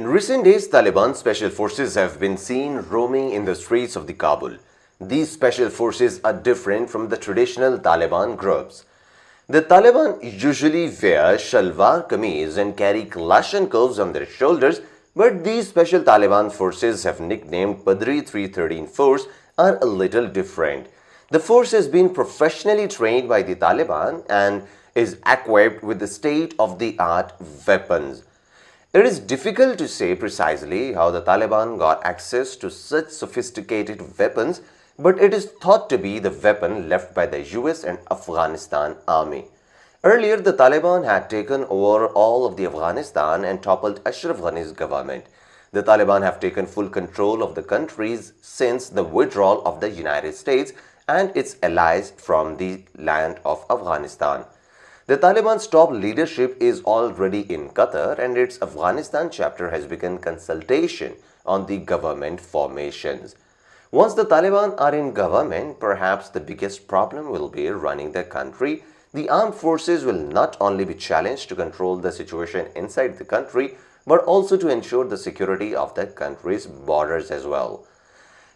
In recent days, Taliban special forces have been seen roaming in the streets of the Kabul. These special forces are different from the traditional Taliban groups. The Taliban usually wear shalwar kameez and carry Kalashnikovs on their shoulders, but these special Taliban forces have nicknamed Badri 313 Force are a little different. The force has been professionally trained by the Taliban and is equipped with the state-of-the-art weapons. It is difficult to say precisely how the Taliban got access to such sophisticated weapons, but it is thought to be the weapon left by the US and Afghanistan army. Earlier, the Taliban had taken over all of the Afghanistan and toppled Ashraf Ghani's government. The Taliban have taken full control of the countries since the withdrawal of the United States and its allies from the land of Afghanistan. The Taliban's top leadership is already in Qatar, and its Afghanistan chapter has begun consultation on the government formations. Once the Taliban are in government, perhaps the biggest problem will be running the country. The armed forces will not only be challenged to control the situation inside the country, but also to ensure the security of the country's borders as well.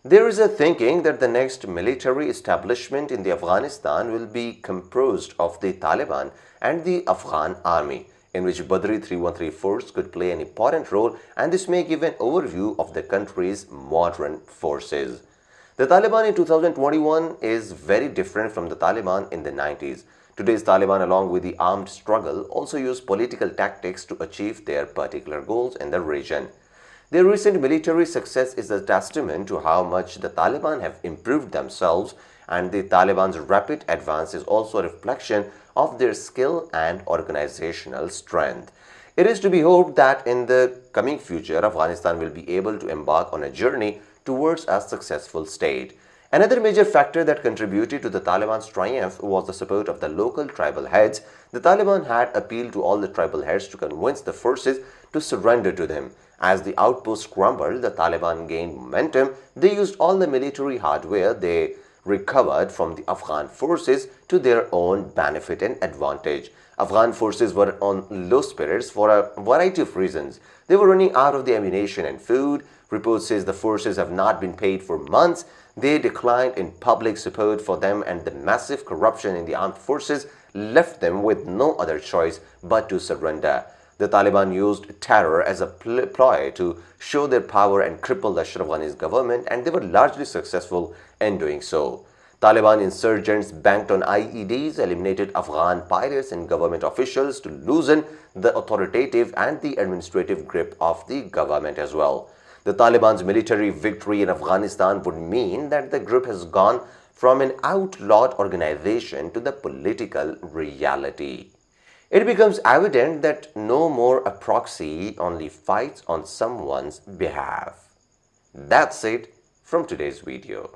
There is a thinking that the next military establishment in the Afghanistan will be composed of the Taliban and the Afghan army, in which Badri 313 force could play an important role, and this may give an overview of the country's modern forces. The Taliban in 2021 is very different from the Taliban in the 90s. Today's Taliban, along with the armed struggle, also use political tactics to achieve their particular goals in the region. Their recent military success is a testament to how much the Taliban have improved themselves, and the Taliban's rapid advance is also a reflection of their skill and organizational strength. It is to be hoped that in the coming future, Afghanistan will be able to embark on a journey towards a successful state. Another major factor that contributed to the Taliban's triumph was the support of the local tribal heads. The Taliban had appealed to all the tribal heads to convince the forces to surrender to them. As the outposts crumbled, the Taliban gained momentum. They used all the military hardware they recovered from the Afghan forces to their own benefit and advantage. Afghan forces were on low spirits for a variety of reasons. They were running out of the ammunition and food. Reports says the forces have not been paid for months. They declined in public support for them, and the massive corruption in the armed forces left them with no other choice but to surrender. The Taliban used terror as a ploy to show their power and cripple Ashraf Ghani's government, and they were largely successful in doing so. Taliban insurgents banked on IEDs, eliminated Afghan pilots and government officials to loosen the authoritative and the administrative grip of the government as well. The Taliban's military victory in Afghanistan would mean that the group has gone from an outlawed organization to the political reality. It becomes evident that no more a proxy only fights on someone's behalf. That's it from today's video.